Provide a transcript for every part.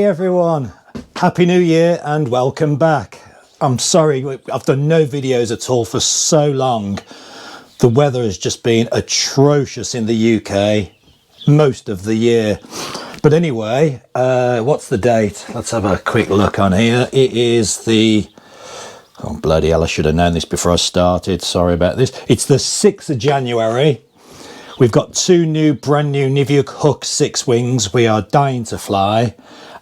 Hey everyone, Happy New Year and welcome back. I'm sorry, I've done no videos at all for so long. The weather has just been atrocious in the UK most of the year. But anyway, what's the date? Let's have a quick look on here. It is the... Oh, bloody hell, I should have known this before I started. Sorry about this. It's the 6th of January. We've got two brand new Niviuk Hook 6 wings. We are dying to fly.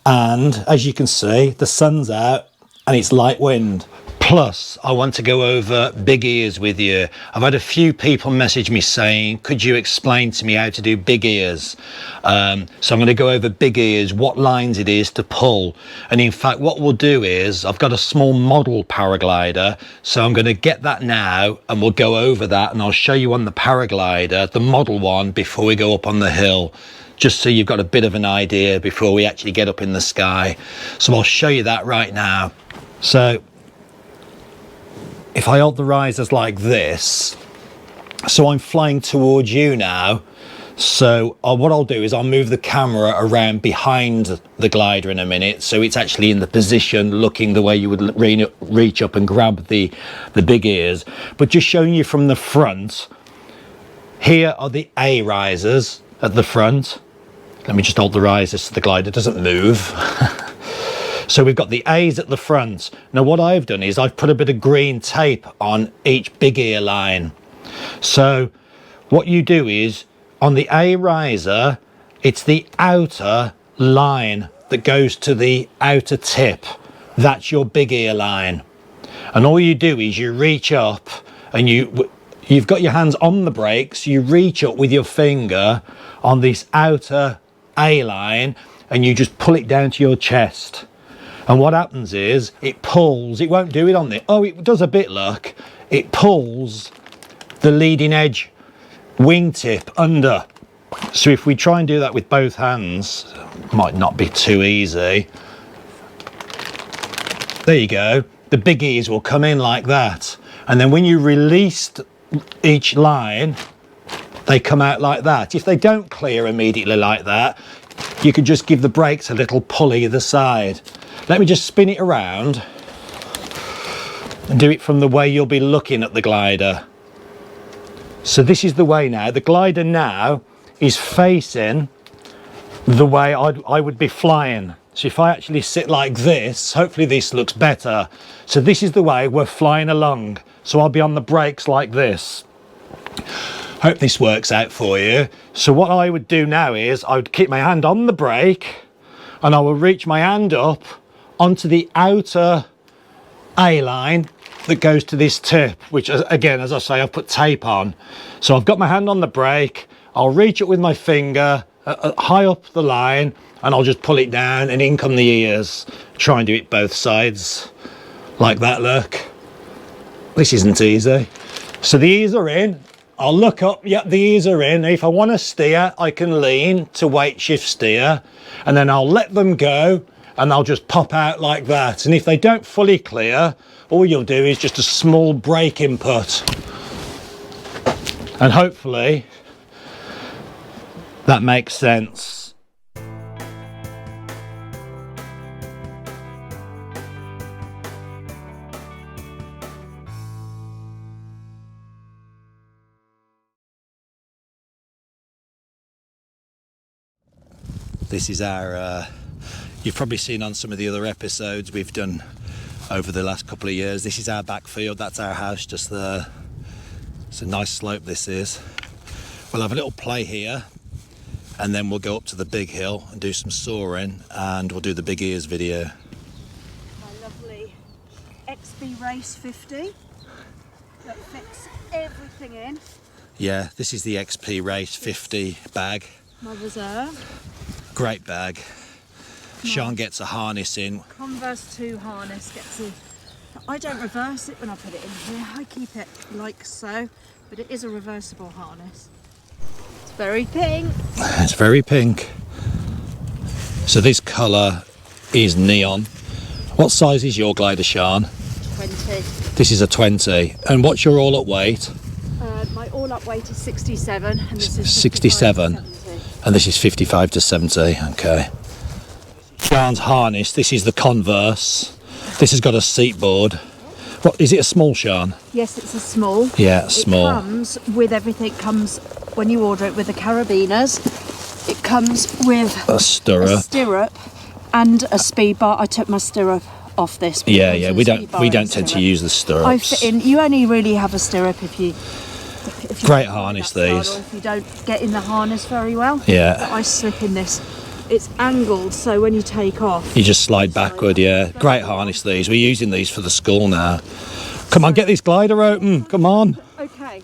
And as you can see, the sun's out and it's light wind. Plus, I want to go over big ears with you. I've had a few people message me saying, could you explain to me how to do big ears? So I'm going to go over big ears, what lines it is to pull. And in fact, what we'll do is, I've got a small model paraglider. So I'm going to get that now and we'll go over that and I'll show you on the paraglider, the model one, before we go up on the hill. Just so you've got a bit of an idea before we actually get up in the sky. So I'll show you that right now. So if I hold the risers like this, so I'm flying towards you now. So what I'll do is I'll move the camera around behind the glider in a minute. So it's actually in the position looking the way you would reach up and grab the big ears. But just showing you from the front, here are the A risers at the front. Let me just hold the risers so the glider doesn't move. So we've got the A's at the front. Now what I've done is I've put a bit of green tape on each big ear line. So what you do is on the A riser, it's the outer line that goes to the outer tip. That's your big ear line. And all you do is you reach up and you've got your hands on the brakes, you reach up with your finger on this outer A line and you just pull it down to your chest. And what happens is it pulls, it won't do it on the, oh, it does a bit, look. It pulls the leading edge wingtip under. So if we try and do that with both hands, might not be too easy. There you go. The big ears will come in like that. And then when you release each line, they come out like that. If they don't clear immediately like that, you could just give the brakes a little pull either side. Let me just spin it around and do it from the way you'll be looking at the glider. So this is the way now. The glider now is facing the way I would be flying. So if I actually sit like this, hopefully this looks better. So this is the way we're flying along. So I'll be on the brakes like this. Hope this works out for you. So what I would do now is I would keep my hand on the brake and I will reach my hand up onto the outer A line that goes to this tip, which again, as I say, I've put tape on. So I've got my hand on the brake, I'll reach it with my finger high up the line and I'll just pull it down and in come the ears. Try and do it both sides like that, look. This isn't easy. So the ears are in. I'll look up, yep, the ears are in. If I want to steer, I can lean to weight shift steer and then I'll let them go and they'll just pop out like that. And if they don't fully clear, all you'll do is just a small brake input. And hopefully that makes sense. This is our, you've probably seen on some of the other episodes we've done over the last couple of years. This is our backfield, that's our house just there. It's a nice slope this is. We'll have a little play here and then we'll go up to the big hill and do some soaring and we'll do the big ears video. My lovely XB Race 50 that fits everything in. Yeah, this is the XP Race 50 bag. My reserve. Great bag. Sean gets a harness in. Converse 2 harness gets a... I don't reverse it when I put it in here. I keep it like so, but it is a reversible harness. It's very pink. It's very pink. So this colour is neon. What size is your glider, Sean? 20. This is a 20. And what's your all-up weight? My all-up weight is 67, and this is 67. And this is 55 to 70. Okay. Sean's harness. This is the Converse. This has got a seat board. What is it, a small, Sean? Yes, it's a small. Yeah, small. It comes with everything. It comes when you order it with the carabiners. It comes with A stirrup. And a speed bar. I took my stirrup off this. Yeah, yeah. We don't tend to use the stirrups. I fit in. You only really have a stirrup if you Great harness, these. Or if you don't get in the harness very well. Yeah. But I slip in this. It's angled, so when you take off, you just slide backward. Yeah, great harness, these. We're using these for the school now. Come on, get this glider open. Come on. Okay.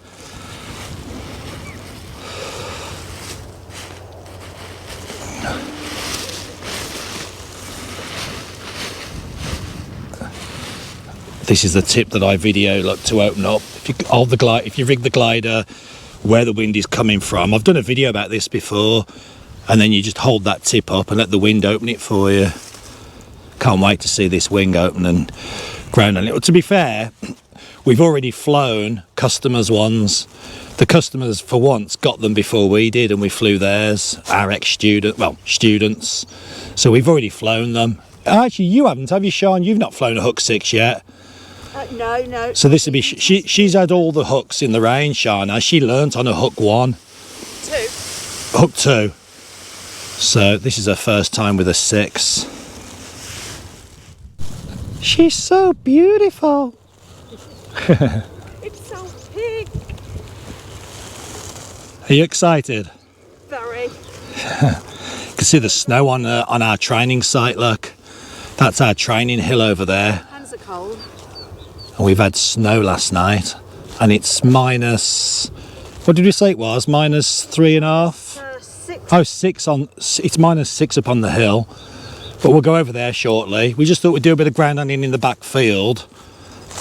This is the tip that I video, look, to open up. If you hold the glide, if you rig the glider where the wind is coming from. I've done a video about this before, and then you just hold that tip up and let the wind open it for you. Can't wait to see this wing open and ground on it. Well, to be fair, we've already flown customers' ones. The customers, for once, got them before we did, and we flew theirs. Our students. So we've already flown them. Actually, you haven't, have you, Sean? You've not flown a Hook 6 yet. No. So this would be, she's had all the hooks in the range, Shana. She learnt on a Hook 1. 2. Hook 2. So this is her first time with a 6. She's so beautiful. It's so big. Are you excited? Very. You can see the snow on our training site, look. That's our training hill over there. Hands are cold. And we've had snow last night, and it's minus, what did we say it was? Minus 3.5? 6. Oh, 6 on, it's minus 6 up on the hill. But we'll go over there shortly. We just thought we'd do a bit of ground handling in the back field,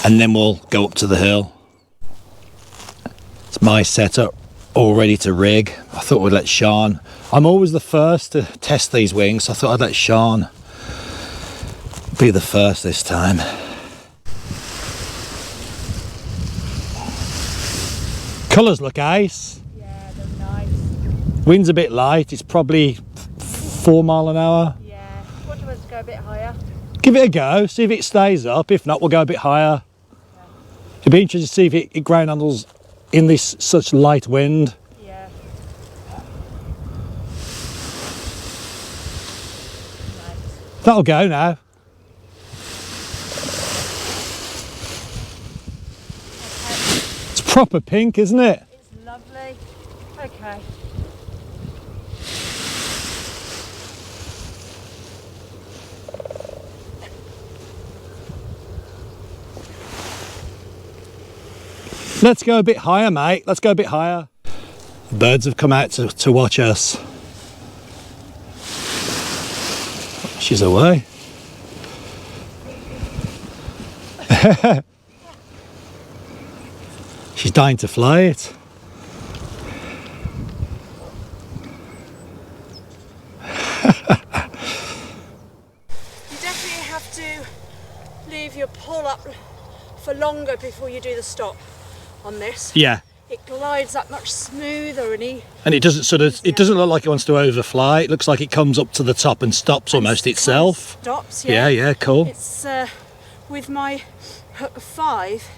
and then we'll go up to the hill. It's my setup, all ready to rig. I thought we'd let Sean. I'm always the first to test these wings, so I thought I'd let Sean be the first this time. Colours look ace. Yeah, they're nice. Wind's a bit light. It's probably 4 mile an hour. Yeah. What do you want to go a bit higher? Give it a go. See if it stays up. If not, we'll go a bit higher. Okay. It'd be interesting to see if it ground handles in this such light wind. Yeah. Nice. That'll go now. It's proper pink, isn't it? It's lovely. Okay. Let's go a bit higher, mate. Let's go a bit higher. The birds have come out to watch us. She's away. She's dying to fly it. You definitely have to leave your pull up for longer before you do the stop on this. Yeah. It glides that much smoother and And it doesn't it doesn't look like it wants to overfly. It looks like it comes up to the top and stops almost itself. Stops, Yeah, cool. It's with my Hook 5,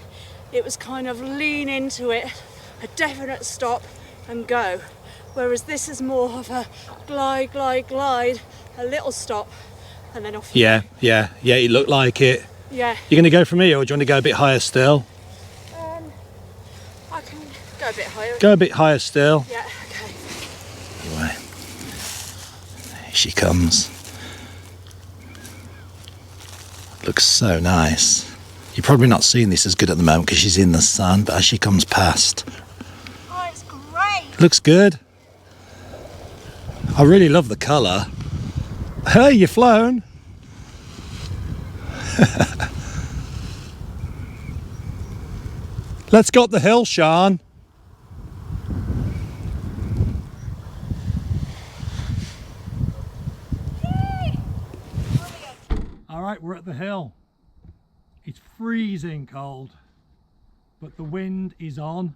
it was kind of lean into it, a definite stop and go. Whereas this is more of a glide, a little stop and then off. Yeah, it looked like it. Yeah. You're going to go from here, or do you want to go a bit higher still? I can go a bit higher. Go a bit higher still. Yeah, okay. Anyway, here she comes. Looks so nice. You're probably not seeing this as good at the moment because she's in the sun, but as she comes past, Oh, it's great. looks good. I really love the colour. Hey, you've flown. Let's go up the hill, Sean. All right, we're at the hill. It's freezing cold, but the wind is on,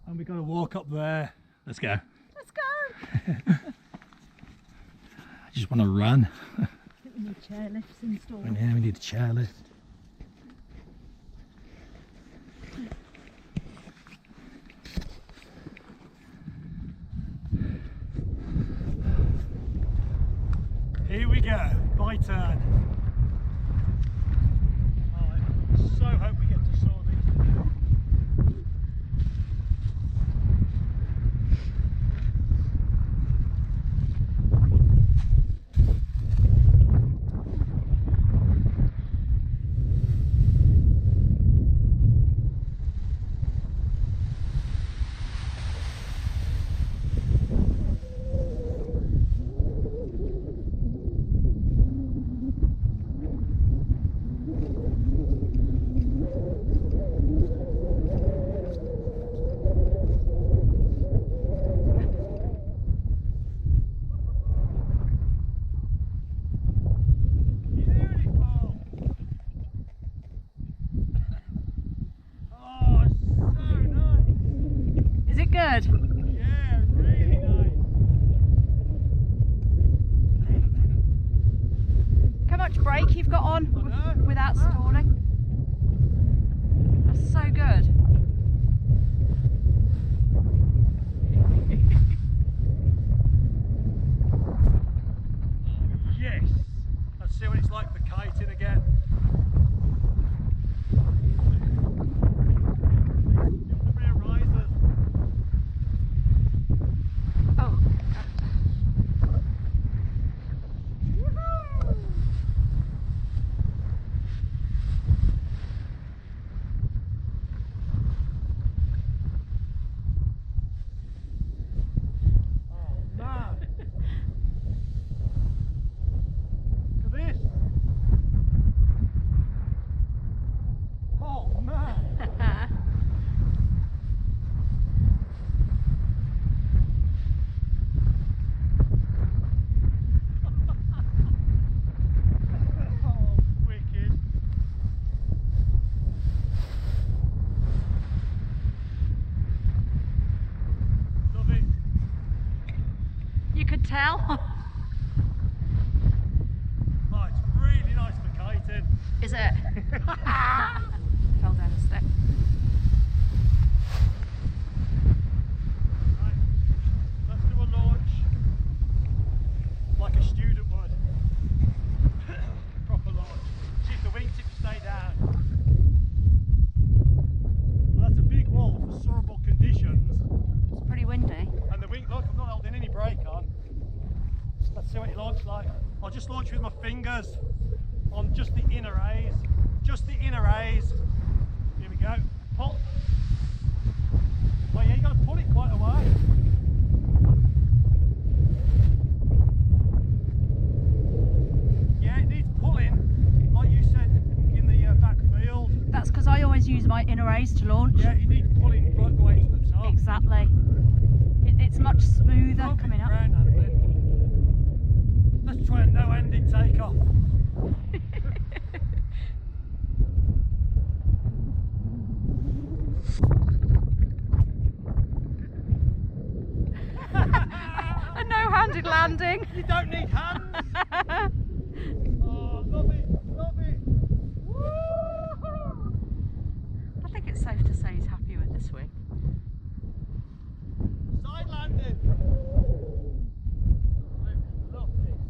and we've got to walk up there. Let's go. Let's go. I just want to run. I think we need chairlifts installed. And yeah, we need a chairlift. Here we go, my turn. I so hope we get to saw these. Good. Yeah, really nice. How much brake you've got on without stalling? That's so good. Yes. Let's see what it's like for kiting again. Tell. Oh, it's really nice for kiting. Is it? Fell down a step. Right, let's do a launch like a student would. Proper launch. See if the wingtips stay down. Well, that's a big wall for surable conditions. It's pretty windy. And the wing, look, I'm not holding any brake on. Let's see what it looks like. I'll just launch with my fingers on just the inner A's. Just the inner A's. Here we go. Pull. Oh yeah, you got to pull it quite a way. Yeah, it needs pulling, like you said, in the backfield. That's because I always use my inner A's to launch. Yeah, it needs pulling right the way to the top. Exactly. It's much smoother Open coming up. ground handling. Let's try a no-ended takeoff. A no-handed landing. You don't need hands. Oh, love it, love it. Woo-hoo. I think it's safe to say he's happy with this swing. Side landing. I love this.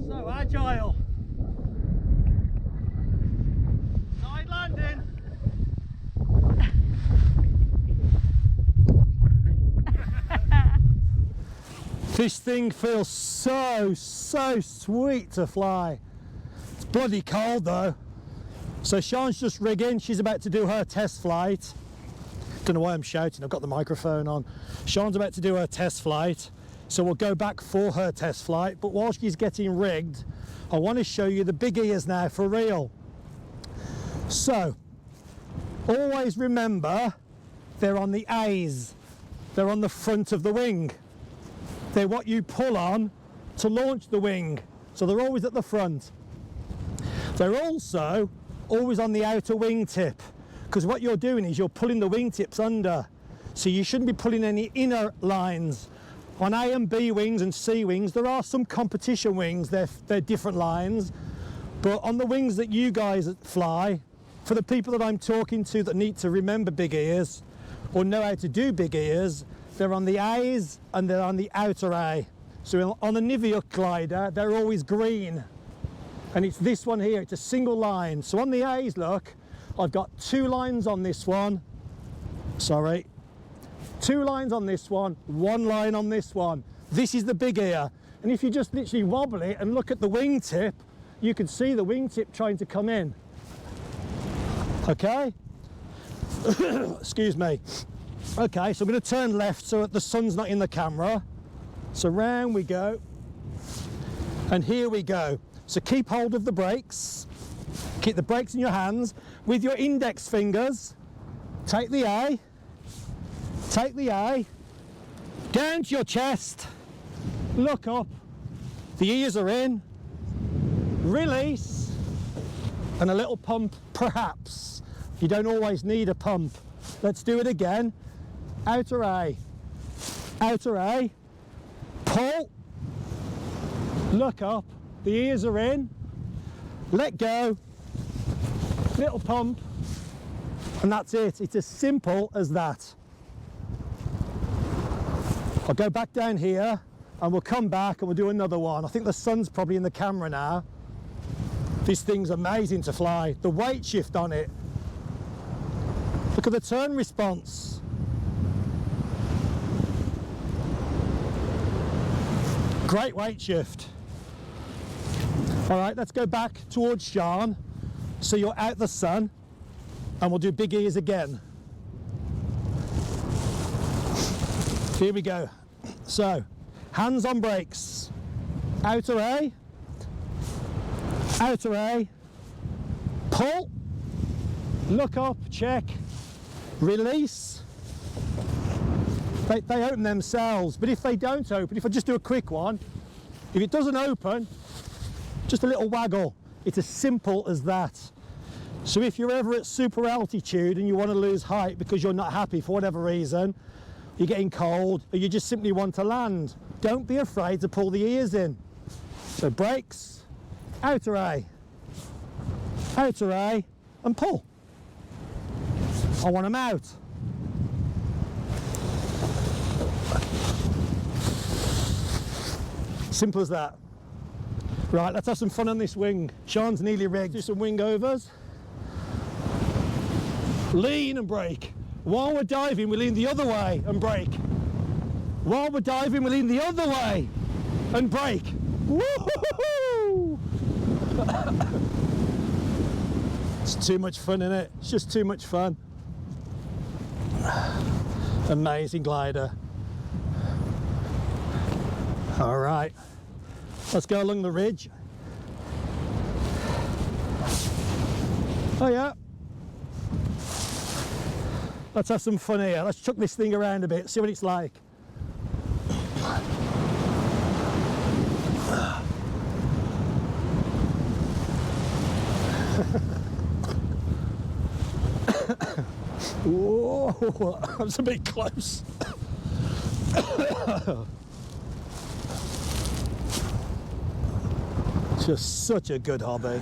So agile. Side landing. This thing feels so sweet to fly. It's bloody cold though. So Sean's just rigging, she's about to do her test flight. Don't know why I'm shouting, I've got the microphone on. Sean's about to do her test flight, so we'll go back for her test flight, but while she's getting rigged, I want to show you the big ears now for real. So, always remember, they're on the A's. They're on the front of the wing. They're what you pull on to launch the wing, so they're always at the front. They're also always on the outer wingtip, because what you're doing is you're pulling the wingtips under, so you shouldn't be pulling any inner lines On A and B wings and C wings, there are some competition wings, they're different lines, but on the wings that you guys fly, for the people that I'm talking to that need to remember big ears or know how to do big ears, they're on the A's and they're on the outer A. So on the Niviuk glider, they're always green. And it's this one here, it's a single line. So on the A's, look, I've got 2 lines on this one. Sorry. 2 lines on this one, 1 line on this one. This is the big ear. And if you just literally wobble it and look at the wingtip, you can see the wingtip trying to come in. Okay? Excuse me. Okay, so I'm going to turn left so that the sun's not in the camera. So round we go. And here we go. So keep hold of the brakes. Keep the brakes in your hands. With your index fingers, take the A. Take the A. Down to your chest. Look up. The ears are in. Release. And a little pump, perhaps. You don't always need a pump. Let's do it again. Outer A. Outer A. Pull. Look up. The ears are in. Let go. Little pump. And that's it. It's as simple as that. I'll go back down here and we'll come back and we'll do another one. I think the sun's probably in the camera now. This thing's amazing to fly. The weight shift on it. Look at the turn response. Great weight shift. All right, let's go back towards Sean. So you're out the sun and we'll do big ears again. Here we go. So, hands on brakes. Outer A. Outer A. Pull. Look up, check. Release. They open themselves, but if they don't open, if I just do a quick one, if it doesn't open, just a little waggle. It's as simple as that. So if you're ever at super altitude and you want to lose height because you're not happy for whatever reason, you're getting cold, or you just simply want to land, don't be afraid to pull the ears in. So brakes, outer A, and pull. I want them out. Simple as that. Right, let's have some fun on this wing. Sean's nearly rigged. Do some wing overs. Lean and brake. While we're diving, we lean the other way and brake. While we're diving, we lean the other way and brake. Woo-hoo-hoo-hoo! It's too much fun, isn't it? It's just too much fun. Amazing glider. All right, let's go along the ridge. Oh yeah. Let's have some fun here. Let's chuck this thing around a bit, see what it's like. Whoa, that was a bit close. Just such a good hobby.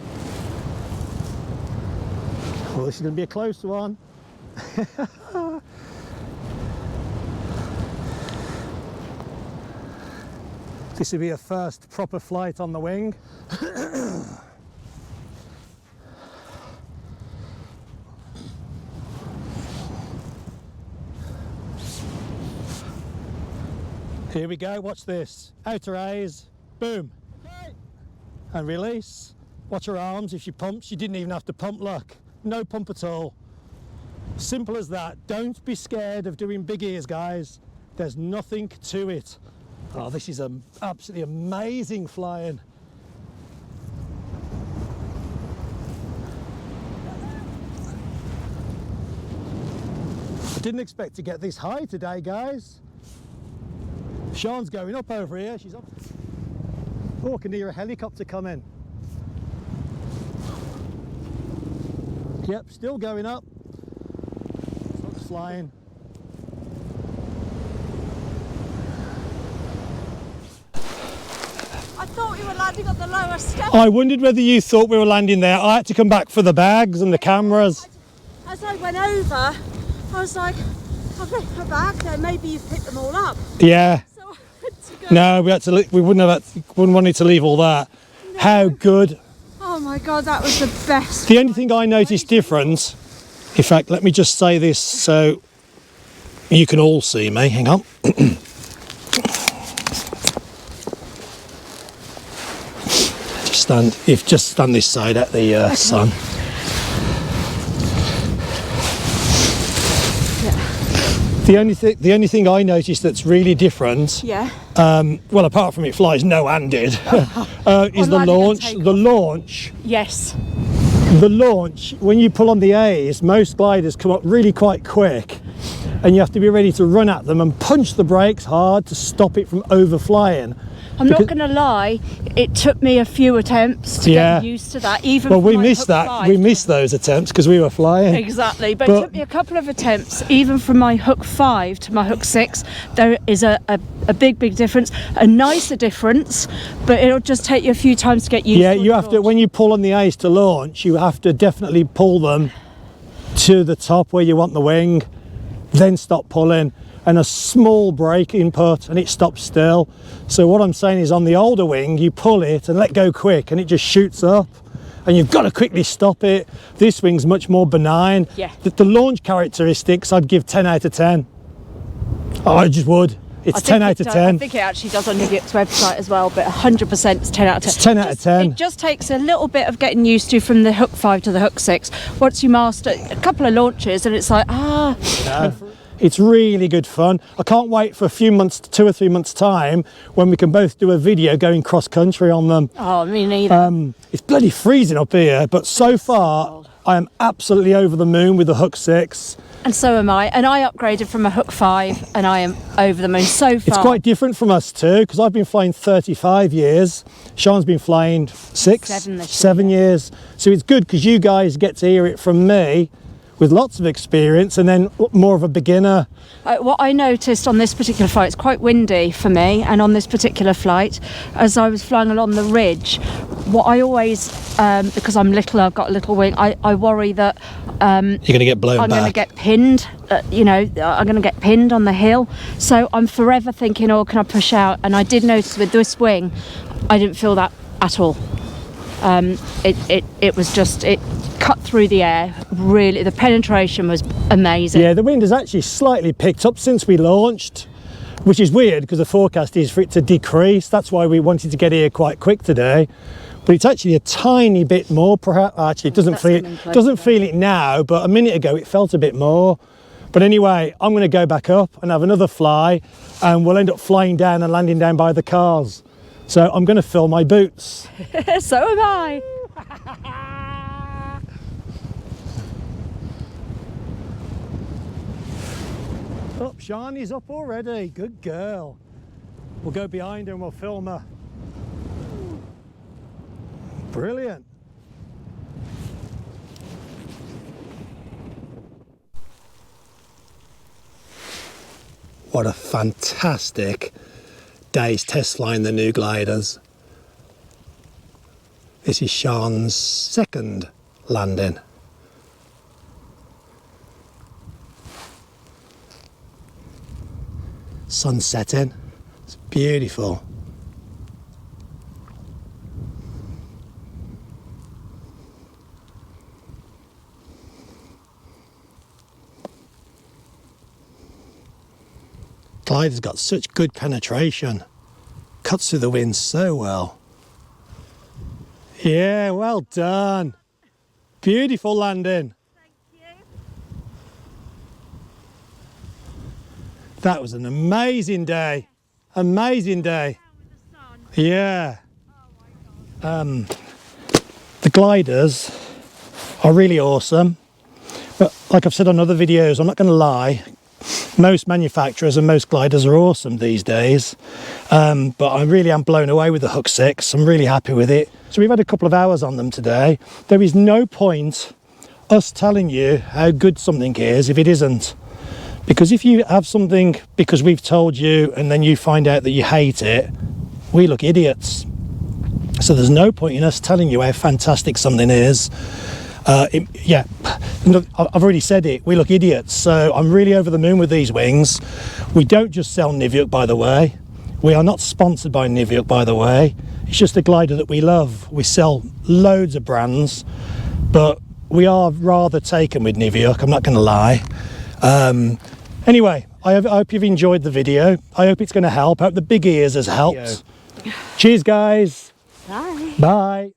Well, this is going to be a close one. This will be a first proper flight on the wing. Here we go, watch this. Outer A's, boom. Okay. And release. Watch her arms, if she pumps, she didn't even have to pump, look. No pump at all. Simple as that. Don't be scared of doing big ears, guys. There's nothing to it. Oh, this is absolutely amazing flying. I didn't expect to get this high today, guys. Sean's going up over here. She's up. Oh, I can hear a helicopter coming. Yep, still going up. It's not flying. landing on the lower step. I wondered whether you thought we were landing there. I had to come back for the bags and the cameras. As I went over, I was like, I've left my bag there, maybe you've picked them all up. Yeah. So I had to go. No, we wouldn't wanted to leave all that. No. How good. Oh my God, that was the best. The only thing I noticed different, in fact, let me just say this so you can all see me. Hang on. Just stand this side at the Okay. sun. Yeah. The only thing I noticed that's really different, Yeah. well, apart from it flies no-handed, is the landing and launch. takeoff. The launch. Yes. The launch. When you pull on the A's, most gliders come up really quite quick, and you have to be ready to run at them and punch the brakes hard to stop it from overflying. I'm not going to lie, it took me a few attempts to get used to that. Even Well, for we my missed Hook that. 5. We missed those attempts because we were flying. Exactly, but But- it took me a couple of attempts, even from my Hook 5 to my Hook 6. There is a big difference, a nicer difference, but it'll just take you a few times to get used Yeah, to. you have to, when you pull on the A's to launch, you have to definitely pull them to the top where you want the wing, then stop pulling, and a small brake input and it stops still. So what I'm saying is on the older wing, you pull it and let go quick and it just shoots up and you've got to quickly stop it. This wing's much more benign. Yeah. The launch characteristics, I'd give 10 out of 10. I just would. It's 10 out of 10. I think it actually does on Niviuk's website as well, but 100% it's 10 out of 10. It's 10 out of 10. It just takes a little bit of getting used to from the Hook 5 to the Hook 6. Once you master a couple of launches and it's like, It's really good fun. I can't wait for a few months, 2 or 3 months time, when we can both do a video going cross country on them. oh, me neither. It's bloody freezing up here, but so far I am absolutely over the moon with the Hook 6. And so am I. And I upgraded from a Hook 5 and I am over the moon so far. It's quite different from us too, because I've been flying 35 years. Sean's been flying 7 years. So it's good because you guys get to hear it from me with lots of experience and then more of a beginner. What I noticed on this particular flight, it's quite windy for me, and on this particular flight, as I was flying along the ridge, what I always, because I'm little, I've got a little wing, I worry that You're going to get blown I'm back. going to get pinned, I'm going to get pinned on the hill. So I'm forever thinking, oh, can I push out? And I did notice with this wing, I didn't feel that at all. It was just, it cut through the air, really, the penetration was amazing. Yeah, the wind has actually slightly picked up since we launched, which is weird because the forecast is for it to decrease. That's why we wanted to get here quite quick today. But it's actually a tiny bit more, perhaps. Actually, it doesn't feel it now, but a minute ago it felt a bit more. But anyway, I'm going to go back up and have another fly, and we'll end up flying down and landing down by the cars. So I'm going to fill my boots. So am I. Oh, Shani's up already. Good girl. We'll go behind her and we'll film her. Brilliant. What a fantastic day's test flying the new gliders. This is Sean's second landing. Sun setting, it's beautiful. Glider's got such good penetration, cuts through the wind so well. Yeah, well done. Beautiful landing. Thank you. That was an amazing day. Amazing day. With the sun. Yeah. Oh my God. The gliders are really awesome. But like I've said on other videos, I'm not going to lie, most manufacturers and most gliders are awesome these days. But I really am blown away with the Hook 6. I'm really happy with it. So we've had a couple of hours on them today. There is no point us telling you how good something is if it isn't. Because if you have something because we've told you and then you find out that you hate it, we look idiots. So there's no point in us telling you how fantastic something is. Yeah, look, I've already said it, we look idiots, so I'm really over the moon with these wings. We don't just sell Niviuk, by the way. We are not sponsored by Niviuk, by the way. It's just a glider that we love. We sell loads of brands, but we are rather taken with Niviuk, I'm not going to lie. Anyway, I hope you've enjoyed the video. I hope it's going to help. I hope the big ears has helped. Cheers, guys. Bye. Bye.